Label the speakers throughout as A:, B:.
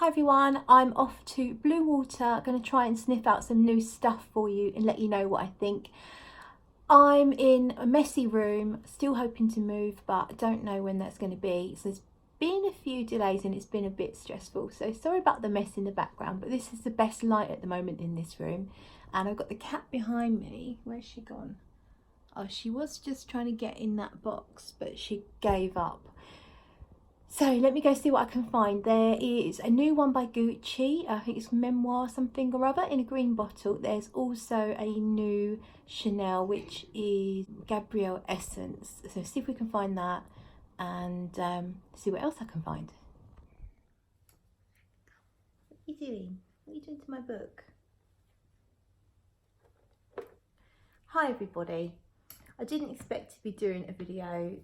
A: everyone, I'm off to Blue Water, going to try and sniff out some new stuff for you and let you know what I think. I'm in a messy room, still hoping to move, but I don't know when that's going to be. So there's been a few delays and it's been a bit stressful. So sorry about the mess in the background, but this is the best light at the moment in this room. And I've got the cat behind me. Where's she gone? Oh, she was just trying to get in that box, but she gave up. So let me go see what I can find. There is a new one by Gucci. I think it's Memoire something or other in a green bottle. There's also a new Chanel, which is Gabrielle Essence. So see if we can find that and see what else I can find. What are you doing? What are you doing to my book? Hi everybody. I didn't expect to be doing a video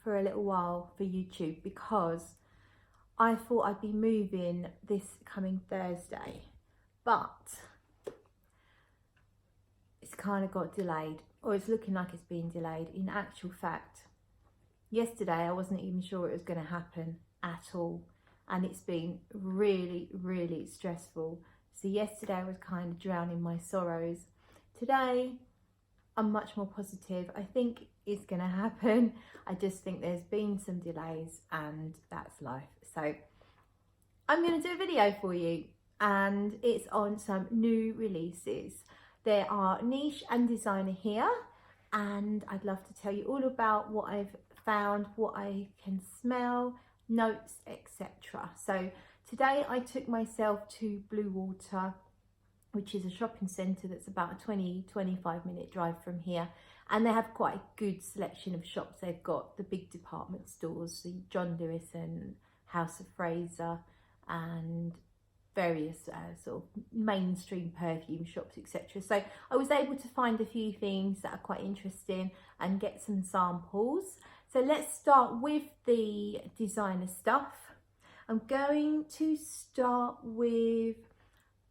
A: for a little while for YouTube because I thought I'd be moving this coming Thursday, but it's kind of got delayed, or it's looking like it's being delayed. In actual fact, yesterday I wasn't even sure it was going to happen at all, and it's been really stressful. So yesterday I was kind of drowning my sorrows. Today I'm much more positive. I think it's going to happen. I just think there's been some delays and that's life. So I'm going to do a video for you and it's on some new releases. There are niche and designer here and I'd love to tell you all about what I've found, what I can smell, notes, etc. So today I took myself to Blue Water, which is a shopping centre that's about a 20-25 minute drive from here, and they have quite a good selection of shops. They've got the big department stores, the John Lewis and House of Fraser, and various sort of mainstream perfume shops, etc. So I was able to find a few things that are quite interesting and get some samples. So let's start with the designer stuff. I'm going to start with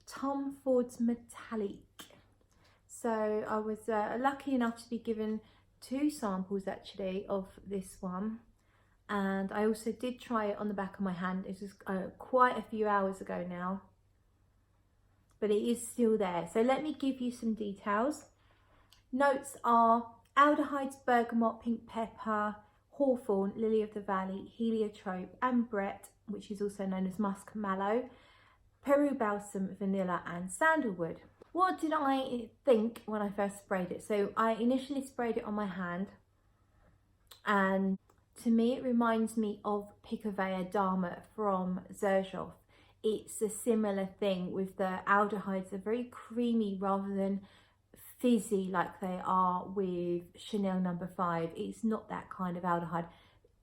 A: Tom Ford's Metallique. So I was lucky enough to be given 2 samples actually of this one, and I also did try it on the back of my hand. It was quite a few hours ago now, but it is still there. So let me give you some details. Notes are aldehydes, bergamot, pink pepper, hawthorn, lily of the valley, heliotrope, ambrette, which is also known as musk mallow, Peru balsam, vanilla and sandalwood. What did I think when I first sprayed it? So I initially sprayed it on my hand, and to me it reminds me of Picovea Dama from Xerjoff. It's a similar thing with the aldehydes. They're very creamy rather than fizzy like they are with Chanel No. 5. It's not that kind of aldehyde.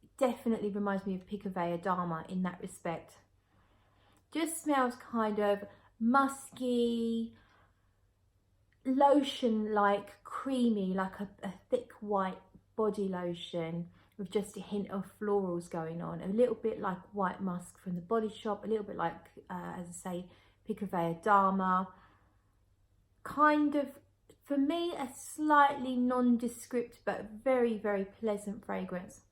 A: It definitely reminds me of Picovea Dama in that respect. Just smells kind of musky, lotion-like, creamy, like a thick white body lotion with just a hint of florals going on. A little bit like white musk from the Body Shop, a little bit like, as I say, Picovea Dama. Kind of, for me, a slightly nondescript but very pleasant fragrance.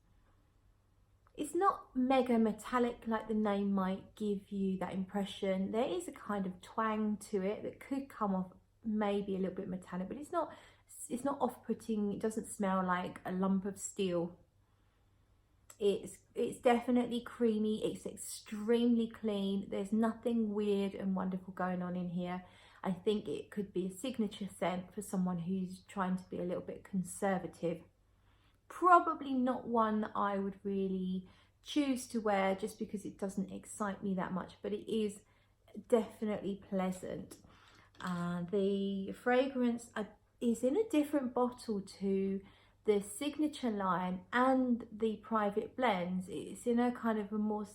A: It's not mega metallic like the name might give you that impression. There is a kind of twang to it that could come off maybe a little bit metallic, but it's not off-putting. It doesn't smell like a lump of steel. It's definitely creamy. It's extremely clean. There's nothing weird and wonderful going on in here. I think it could be a signature scent for someone who's trying to be a little bit conservative. Probably not one that I would really choose to wear just because it doesn't excite me that much, but it is definitely pleasant. The fragrance is in a different bottle to the signature line and the private blends. It's in a kind of a more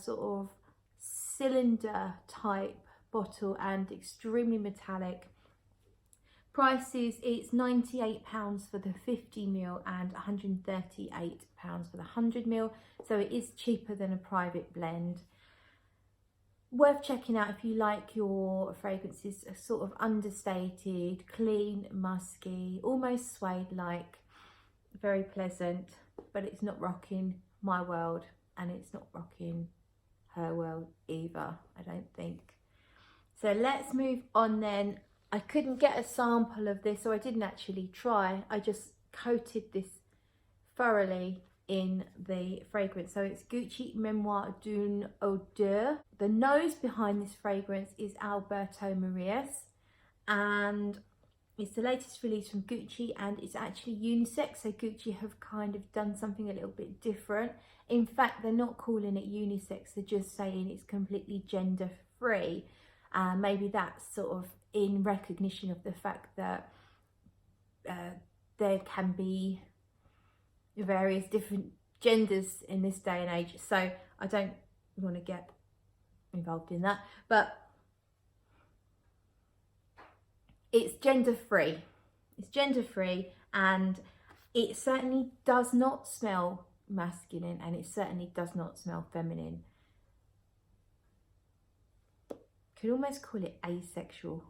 A: sort of cylinder type bottle and extremely metallic. Prices, it's £98 for the 50ml and £138 for the 100ml, so it is cheaper than a private blend. Worth checking out if you like your fragrances sort of understated, clean, musky, almost suede-like, very pleasant, but it's not rocking my world and it's not rocking her world either, I don't think. So let's move on then. I couldn't get a sample of this, so I didn't actually try. I just coated this thoroughly in the fragrance. So it's Gucci Memoire D'Une Odeur. The nose behind this fragrance is Alberto Marias, and it's the latest release from Gucci, and it's actually unisex. So Gucci have kind of done something a little bit different. In fact, they're not calling it unisex, they're just saying it's completely gender free. Maybe that's sort of in recognition of the fact that there can be various different genders in this day and age. So I don't want to get involved in that, but it's gender free. It's gender free, and it certainly does not smell masculine, and it certainly does not smell feminine. Could almost call it asexual.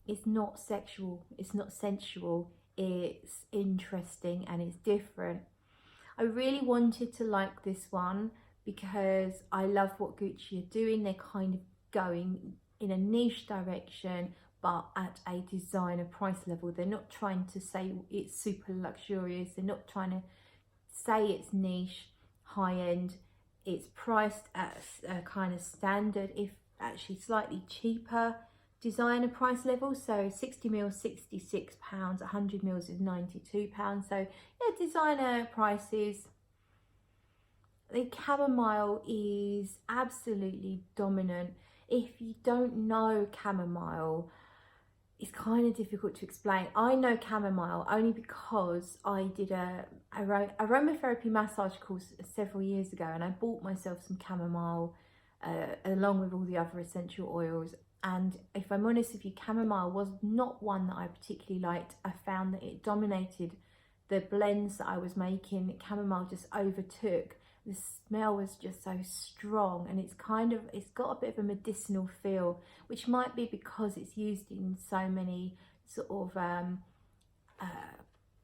A: It's not sexual, it's not sensual, it's interesting and it's different. I really wanted to like this one because I love what Gucci are doing. They're kind of going in a niche direction, but at a designer price level. They're not trying to say it's super luxurious. They're not trying to say it's niche, high end. It's priced at a kind of standard, if actually slightly cheaper designer price level. So 60 mils, £66, 100 mils is £92. So yeah, designer prices. The chamomile is absolutely dominant. If you don't know chamomile, it's kind of difficult to explain. I know chamomile only because I did a aromatherapy massage course several years ago, and I bought myself some chamomile along with all the other essential oils. And if I'm honest with you, chamomile was not one that I particularly liked. I found that it dominated the blends that I was making. Chamomile just overtook. The smell was just so strong, and it's got a bit of a medicinal feel, which might be because it's used in so many sort of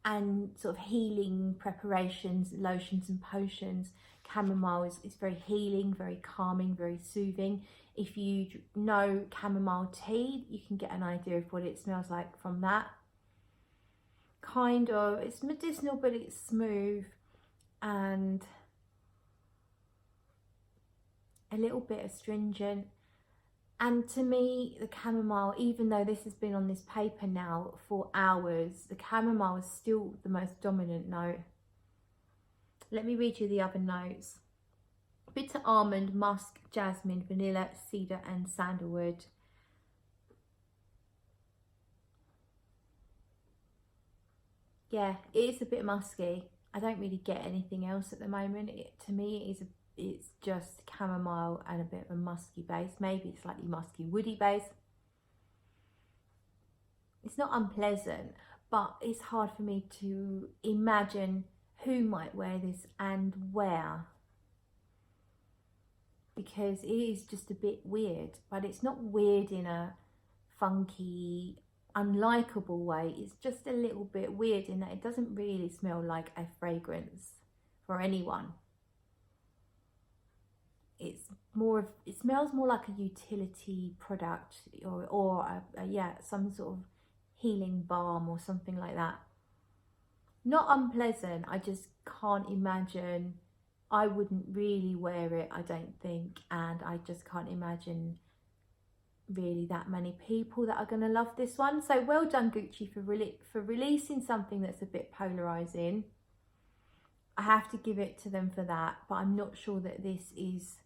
A: and sort of healing preparations, lotions and potions. Chamomile is very healing, very calming, very soothing. If you know chamomile tea, you can get an idea of what it smells like from that. Kind of, it's medicinal, but it's smooth and a little bit astringent. And to me, the chamomile, even though this has been on this paper now for hours, the chamomile is still the most dominant note. Let me read you the other notes. Bitter almond, musk, jasmine, vanilla, cedar and sandalwood. Yeah, it is a bit musky. I don't really get anything else at the moment. To me, it's just chamomile and a bit of a musky base, maybe slightly musky woody base. It's not unpleasant, but it's hard for me to imagine who might wear this and where, because it is just a bit weird. But it's not weird in a funky, unlikable way. It's just a little bit weird in that it doesn't really smell like a fragrance for anyone. It smells more like a utility product, or yeah, some sort of healing balm or something like that. Not unpleasant. I just can't imagine. I wouldn't really wear it, I don't think, and I just can't imagine really that many people that are going to love this one. So well done, Gucci, for releasing something that's a bit polarizing. I have to give it to them for that, but I'm not sure that this is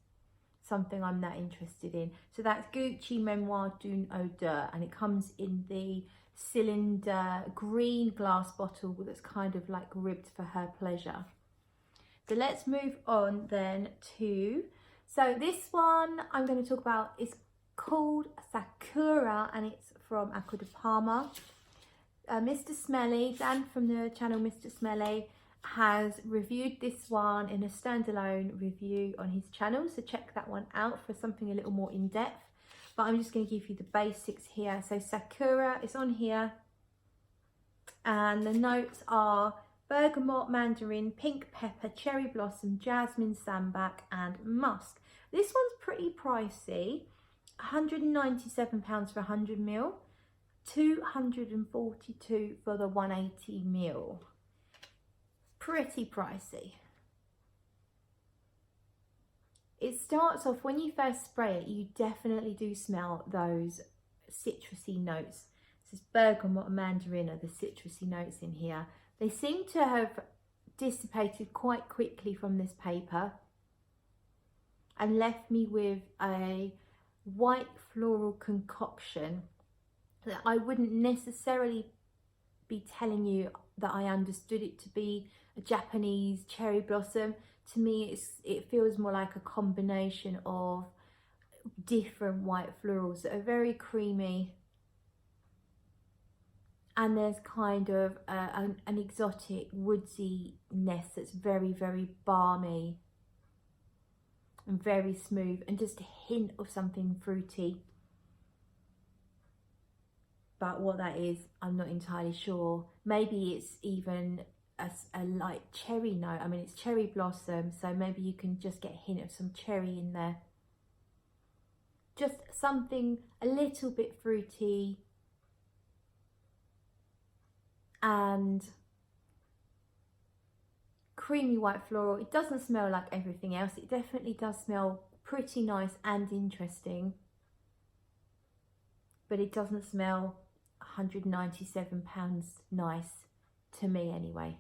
A: something I'm that interested in. So that's Gucci Memoire D'Une Odeur, and it comes in the cylinder green glass bottle that's kind of like ribbed for her pleasure. So let's move on then to, so this one I'm going to talk about is called Sakura, and it's from Acqua Di Parma. Mr. Smelly, Dan from the channel Mr. Smelly, has reviewed this one in a standalone review on his channel, so check that one out for something a little more in depth. But I'm just going to give you the basics here. So Sakura is on here, and the notes are bergamot, mandarin, pink pepper, cherry blossom, jasmine, sambac and musk. This one's pretty pricey, £197 for 100ml, £242 for the 180ml. Pretty pricey. It starts off, when you first spray it, you definitely do smell those citrusy notes. This is bergamot and mandarin are the citrusy notes in here. They seem to have dissipated quite quickly from this paper and left me with a white floral concoction that I wouldn't necessarily be telling you that I understood it to be a Japanese cherry blossom. To me, it feels more like a combination of different white florals that are very creamy, and there's kind of an exotic woodsiness that's very, very balmy and very smooth, and just a hint of something fruity. But what that is, I'm not entirely sure. Maybe it's even a light cherry note. I mean, it's cherry blossom, so maybe you can just get a hint of some cherry in there. Just something a little bit fruity and creamy white floral. It doesn't smell like everything else. It definitely does smell pretty nice and interesting, but it doesn't smell £197 nice to me anyway.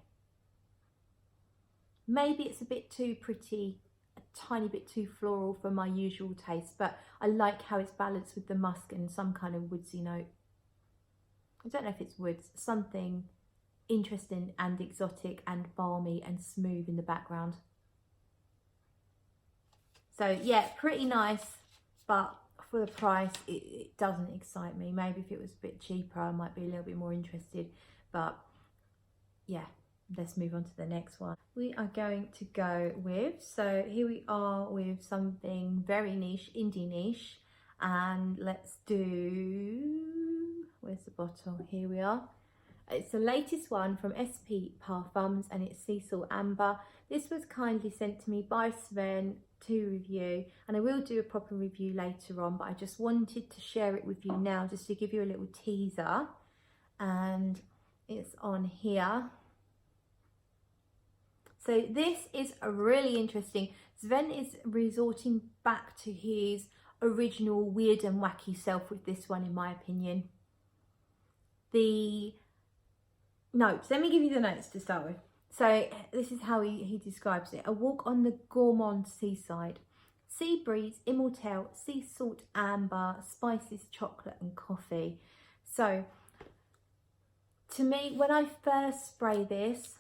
A: Maybe it's a bit too pretty, a tiny bit too floral for my usual taste, but I like how it's balanced with the musk and some kind of woodsy note. I don't know if it's woods, something interesting and exotic and balmy and smooth in the background. So yeah, pretty nice, but for the price, it doesn't excite me. Maybe if it was a bit cheaper, I might be a little bit more interested, but yeah, let's move on to the next one. We are going to go with, so here we are with something very niche, indie niche, and let's do, where's the bottle? Here we are. It's the latest one from SP Parfums, and it's Sea Salt Amber. This was kindly sent to me by Sven to review, and I will do a proper review later on, but I just wanted to share it with you now just to give you a little teaser. And it's on here. So this is really interesting. Sven is resorting back to his original weird and wacky self with this one, in my opinion. The notes, let me give you the notes to start with. So this is how he describes it. A walk on the gourmand seaside. Sea breeze, immortelle, sea salt amber, spices, chocolate and coffee. So to me, when I first spray this,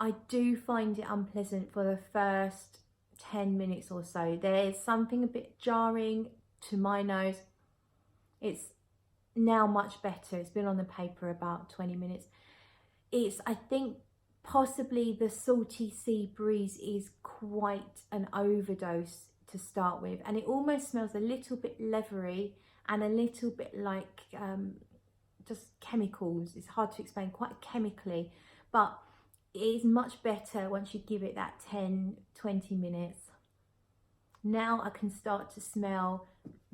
A: I do find it unpleasant for the first 10 minutes or so. There's something a bit jarring to my nose. It's now much better. It's been on the paper about 20 minutes. It's, I think, possibly the salty sea breeze is quite an overdose to start with, and it almost smells a little bit leathery and a little bit like just chemicals. It's hard to explain, quite chemically, but it is much better once you give it that 10-20 minutes. Now I can start to smell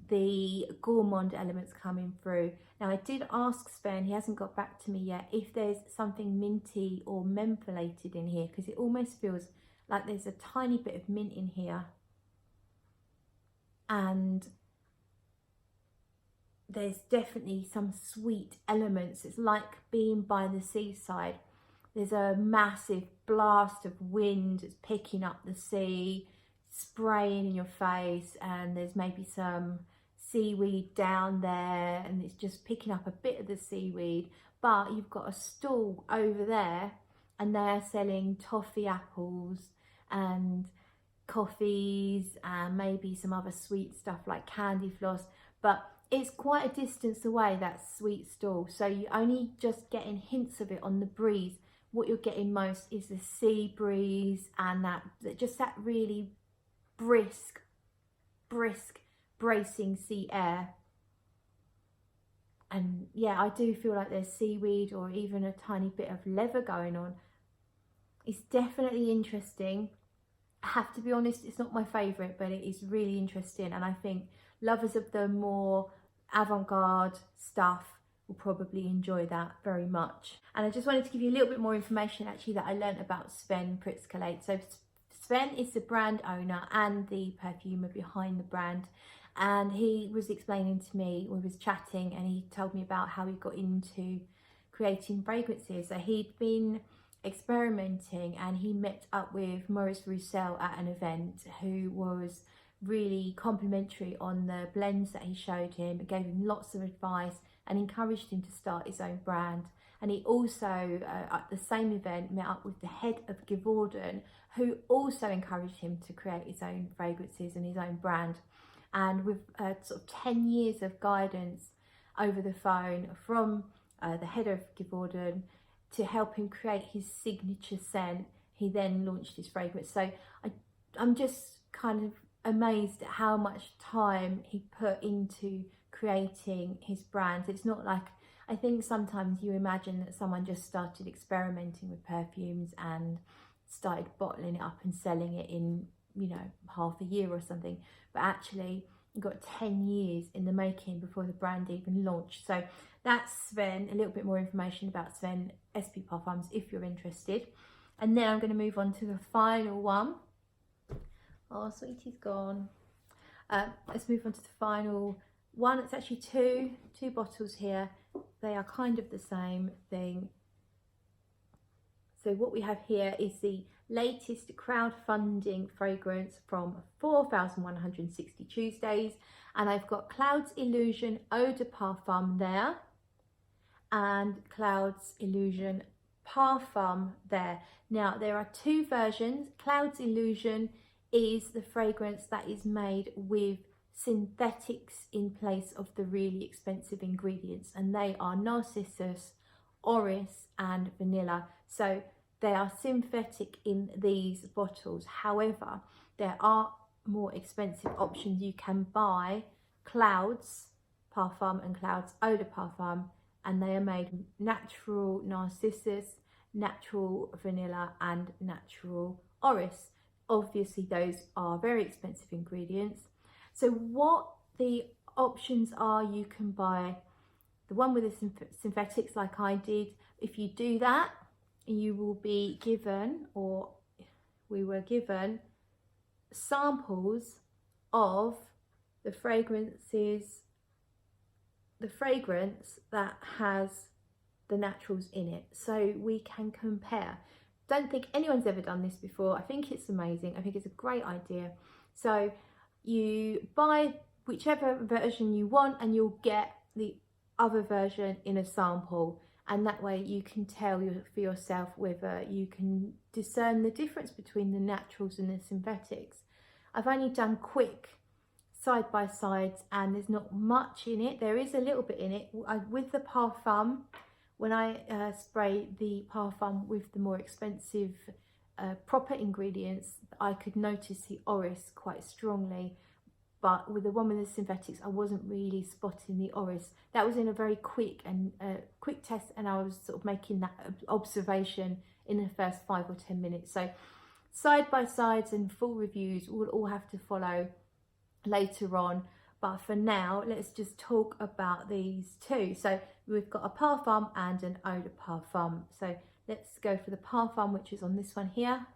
A: the gourmand elements coming through. Now I did ask Sven, he hasn't got back to me yet, if there's something minty or mentholated in here, because it almost feels like there's a tiny bit of mint in here, and there's definitely some sweet elements. It's like being by the seaside. There's a massive blast of wind, it's picking up the sea, spraying in your face, and there's maybe some seaweed down there, and it's just picking up a bit of the seaweed. But you've got a stall over there, and they're selling toffee apples and coffees and maybe some other sweet stuff like candy floss, but it's quite a distance away, that sweet stall, so you're only just getting hints of it on the breeze. What you're getting most is the sea breeze and that really brisk, bracing sea air. And yeah, I do feel like there's seaweed or even a tiny bit of leather going on. It's definitely interesting. I have to be honest, it's not my favourite, but it is really interesting, and I think lovers of the more avant-garde stuff will probably enjoy that very much. And I just wanted to give you a little bit more information actually that I learned about Sven Pritzkalate. So Sven is the brand owner and the perfumer behind the brand, and he was explaining to me, we was chatting, and he told me about how he got into creating fragrances. So he'd been experimenting, and he met up with Maurice Roussel at an event, who was really complimentary on the blends that he showed him, gave him lots of advice and encouraged him to start his own brand. And he also at the same event met up with the head of Geworden, who also encouraged him to create his own fragrances and his own brand. And with sort of 10 years of guidance over the phone from the head of Geworden to help him create his signature scent, he then launched his fragrance. So I'm just kind of amazed at how much time he put into creating his brand. It's not like, I think sometimes you imagine that someone just started experimenting with perfumes and started bottling it up and selling it in, you know, half a year or something, but actually got 10 years in the making before the brand even launched. So that's Sven, a little bit more information about Sven SP Parfums if you're interested. And then I'm going to move on to the final one. Oh, Sweetie's gone. Let's move on to the final one. It's actually two bottles here. They are kind of the same thing. So what we have here is the latest crowdfunding fragrance from 4,160 Tuesdays, and I've got Clouds Illusion Eau de Parfum there and Clouds Illusion Parfum there. Now there are two versions. Clouds Illusion is the fragrance that is made with synthetics in place of the really expensive ingredients, and they are narcissus, orris and vanilla. So they are synthetic in these bottles. However, there are more expensive options. You can buy Clouds Parfum and Clouds Eau de Parfum, and they are made natural narcissus, natural vanilla and natural orris. Obviously those are very expensive ingredients. So what the options are, you can buy the one with the synthetics like I did. If you do that, you will be given, or we were given, samples of the fragrances, the fragrance that has the naturals in it, so we can compare. Don't think anyone's ever done this before. I think it's amazing. I think it's a great idea. So you buy whichever version you want, and you'll get the other version in a sample, and that way you can tell for yourself whether you can discern the difference between the naturals and the synthetics. I've only done quick side by sides, and there's not much in it. There is a little bit in it. With the parfum, when I spray the parfum with the more expensive proper ingredients, I could notice the orris quite strongly, but with the one with the synthetics, I wasn't really spotting the orris. That was in a very quick test, and I was sort of making that observation in the first 5 or 10 minutes. So side by sides and full reviews will all have to follow later on, but for now let's just talk about these two. So we've got a parfum and an eau de parfum. So let's go for the parfum, which is on this one here.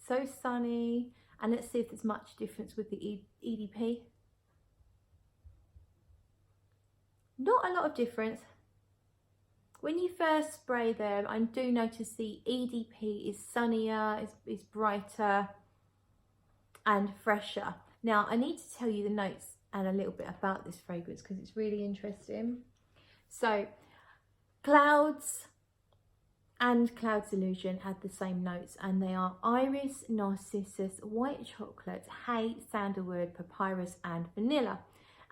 A: So sunny, and let's see if there's much difference with the EDP. Not a lot of difference. When you first spray them, I do notice the EDP is sunnier, is brighter and fresher. Now I need to tell you the notes and a little bit about this fragrance because it's really interesting. So Clouds and Clouds Illusion had the same notes, and they are iris, narcissus, white chocolate, hay, sandalwood, papyrus and vanilla.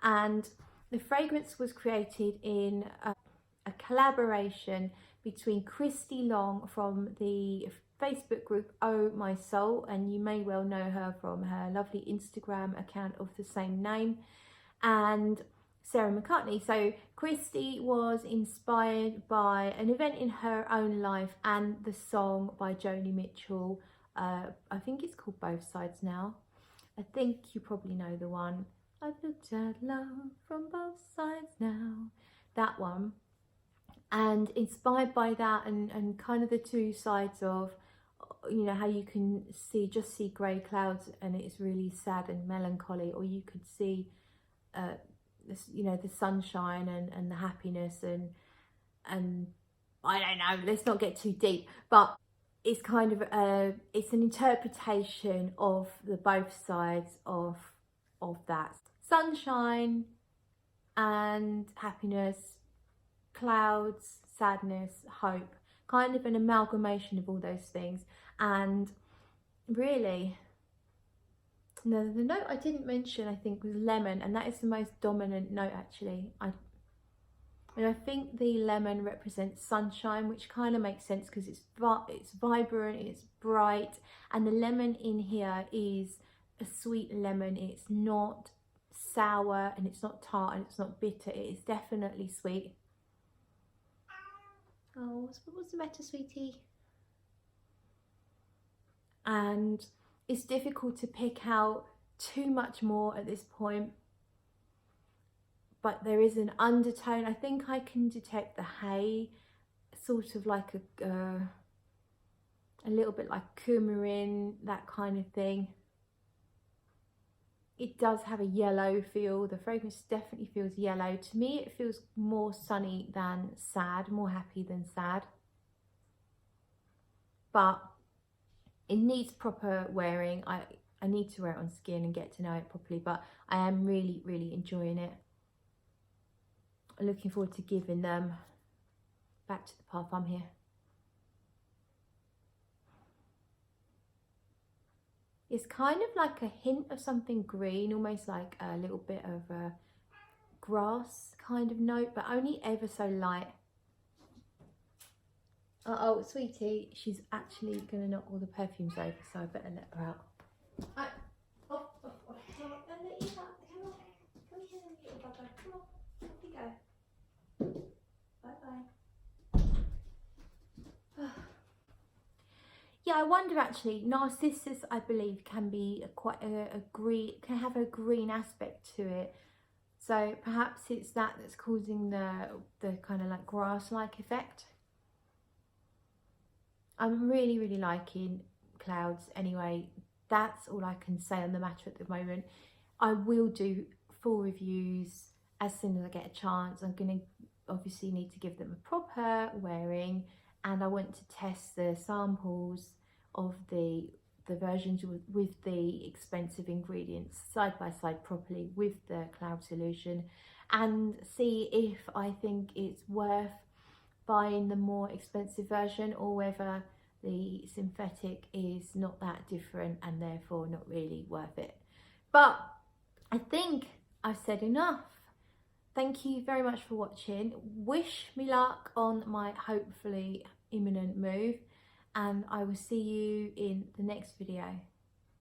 A: And the fragrance was created in a collaboration between Christy Long from the Facebook group Oh My Soul, and you may well know her from her lovely Instagram account of the same name, and Sarah McCartney. So Christy was inspired by an event in her own life and the song by Joni Mitchell. I think it's called Both Sides Now. I think you probably know the one. I've looked at love from both sides now. That one. And inspired by that and kind of the two sides of, you know, how you can just see grey clouds and it's really sad and melancholy, or you could see you know, the sunshine and the happiness and I don't know, let's not get too deep, but it's kind of it's an interpretation of the both sides of that sunshine and happiness, clouds, sadness, hope, kind of an amalgamation of all those things. And really, the note I didn't mention, I think, was lemon, and that is the most dominant note actually. And I think the lemon represents sunshine, which kind of makes sense because it's vibrant, it's bright, and the lemon in here is a sweet lemon. It's not sour and it's not tart and it's not bitter. It is definitely sweet. Oh, what's the matter, sweetie? And it's difficult to pick out too much more at this point, but there is an undertone. I think I can detect the hay, sort of like a little bit like coumarin, that kind of thing. It does have a yellow feel. The fragrance definitely feels yellow. To me, it feels more sunny than sad, more happy than sad. But it needs proper wearing. I need to wear it on skin and get to know it properly, but I am really, really enjoying it. I'm looking forward to giving them back to the parfum here. It's kind of like a hint of something green, almost like a little bit of a grass kind of note, but only ever so light. Uh-oh, sweetie, she's actually going to knock all the perfumes over, so I better let her out. I'll let you out. Come on. Come here, little bugger. Come on. Off you go. Bye-bye. Yeah, I wonder actually, Narcissus, I believe, can be quite a green, can have a green aspect to it. So perhaps it's that's causing the kind of like grass-like effect. I'm really, really liking Clouds anyway. That's all I can say on the matter at the moment. I will do full reviews as soon as I get a chance. I'm going to obviously need to give them a proper wearing, and I want to test the samples of the versions with the expensive ingredients side by side properly with the Cloud solution, and see if I think it's worth buying the more expensive version, or whether the synthetic is not that different and therefore not really worth it. But I think I've said enough. Thank you very much for watching. Wish me luck on my hopefully imminent move, and I will see you in the next video.